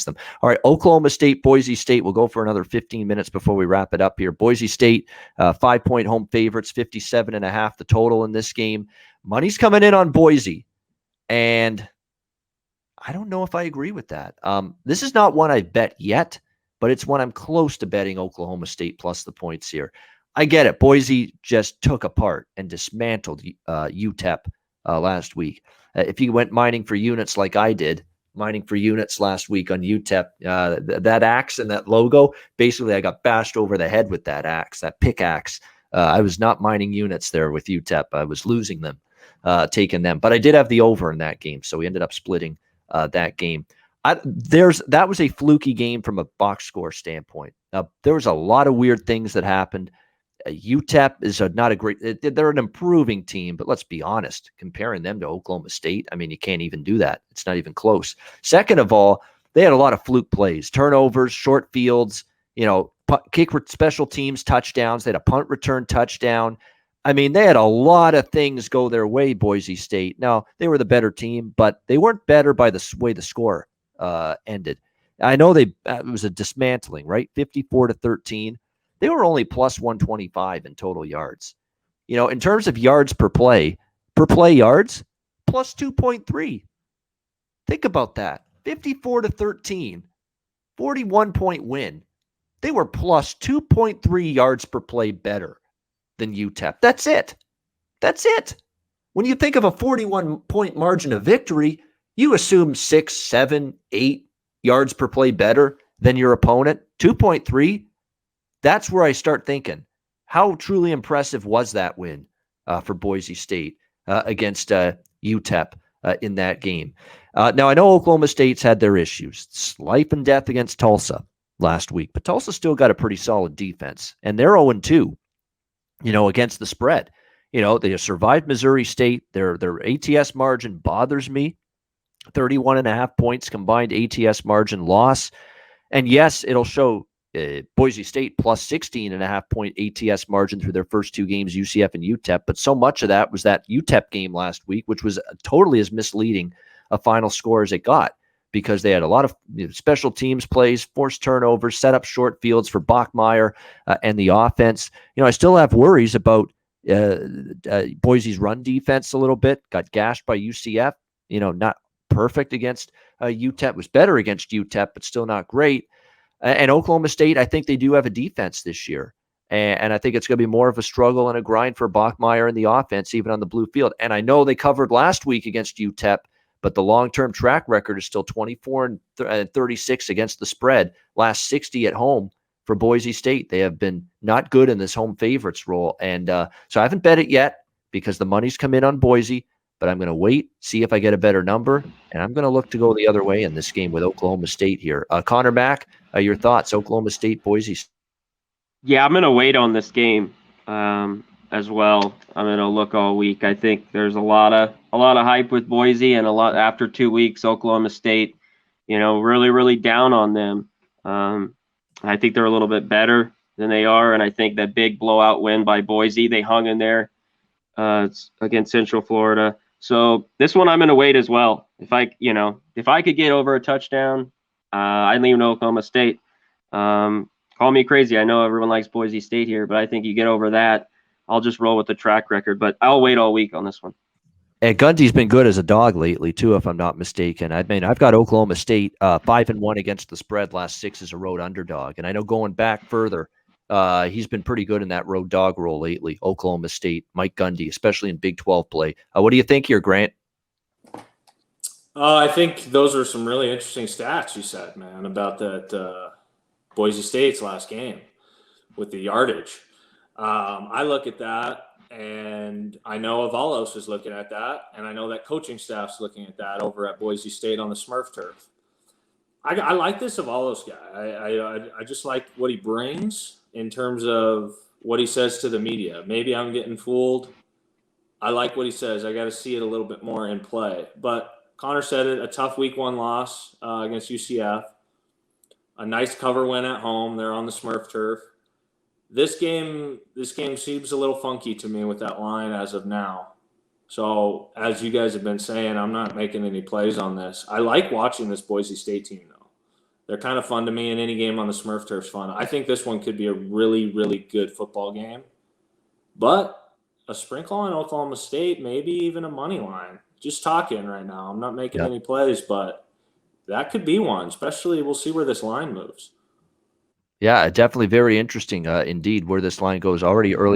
against them. All right, Oklahoma State, Boise State. We'll go for another 15 minutes before we wrap it up here. Boise State, 5-point home favorites, 57.5 the total in this game. Money's coming in on Boise, and I don't know if I agree with that. This is not one I've bet yet, but it's one I'm close to betting Oklahoma State plus the points here. I get it. Boise just took apart and dismantled UTEP last week. If you went mining for units like I did, mining for units last week on UTEP, that axe and that logo, basically I got bashed over the head with that axe, that pickaxe. I was not mining units there with UTEP. I was losing them, taking them. But I did have the over in that game, so we ended up splitting that game. That was a fluky game from a box score standpoint. There was a lot of weird things that happened. UTEP is not a great, they're an improving team, but let's be honest, comparing them to Oklahoma State, I mean, you can't even do that. It's not even close. Second of all, they had a lot of fluke plays, turnovers, short fields, kick special teams, touchdowns. They had a punt return touchdown. I mean, they had a lot of things go their way, Boise State. Now, they were the better team, but they weren't better by the way the score ended. I know it was a dismantling, right? 54-13. They were only plus 125 in total yards. In terms of yards per play yards, plus 2.3. Think about that. 54-13, 41-point win. They were plus 2.3 yards per play better than UTEP. That's it. When you think of a 41-point margin of victory, you assume 6, 7, 8 yards per play better than your opponent. 2.3. That's where I start thinking, how truly impressive was that win for Boise State against UTEP in that game? Now, I know Oklahoma State's had their issues. It's life and death against Tulsa last week, but Tulsa still got a pretty solid defense, and they're 0-2, against the spread. They survived Missouri State. Their ATS margin bothers me. 31.5 points combined ATS margin loss. And yes, it'll show Boise State plus 16.5 point ATS margin through their first two games, UCF and UTEP. But so much of that was that UTEP game last week, which was totally as misleading a final score as it got, because they had a lot of special teams plays, forced turnovers, set up short fields for Bachmeier and the offense. I still have worries about Boise's run defense a little bit. Got gashed by UCF. Not perfect against UTEP. Was better against UTEP, but still not great. And Oklahoma State, I think they do have a defense this year. And I think it's going to be more of a struggle and a grind for Bachmeier and the offense, even on the blue field. And I know they covered last week against UTEP, but the long-term track record is still 24-36 against the spread. Last 60 at home for Boise State. They have been not good in this home favorites role. And so I haven't bet it yet because the money's come in on Boise. But I'm going to wait, see if I get a better number, and I'm going to look to go the other way in this game with Oklahoma State here. Conor, Mac, your thoughts, Oklahoma State, Boise? Yeah, I'm going to wait on this game as well. I'm going to look all week. I think there's a lot of hype with Boise, and a lot after 2 weeks, Oklahoma State, really, really down on them. I think they're a little bit better than they are, and I think that big blowout win by Boise, they hung in there against Central Florida. So this one I'm going to wait as well. If I could get over a touchdown, I'd lean Oklahoma State. Call me crazy. I know everyone likes Boise State here, but I think you get over that, I'll just roll with the track record. But I'll wait all week on this one. And Gundy's been good as a dog lately too, if I'm not mistaken. I mean, I've got Oklahoma State 5-1 against the spread, last 6 as a road underdog. And I know going back further, he's been pretty good in that road dog role lately. Oklahoma State, Mike Gundy, especially in Big 12 play. What do you think here, Grant? I think those are some really interesting stats you said, man, about that Boise State's last game with the yardage. I look at that, and I know Avalos is looking at that, and I know that coaching staff's looking at that over at Boise State on the Smurf turf. I like this Avalos guy. I just like what he brings in terms of what he says to the media. Maybe I'm getting fooled. I like what he says. I got to see it a little bit more in play. But Conor said it, a tough week 1 loss against UCF. A nice cover win at home. They're on the Smurf turf. This game seems a little funky to me with that line as of now. So as you guys have been saying, I'm not making any plays on this. I like watching this Boise State team, though. They're kind of fun to me, and any game on the Smurf turf's fun. I think this one could be a really, really good football game. But a sprinkle on Oklahoma State, maybe even a money line. Just talking right now. I'm not making any plays, but that could be one, especially we'll see where this line moves. Yeah, definitely very interesting indeed where this line goes already early.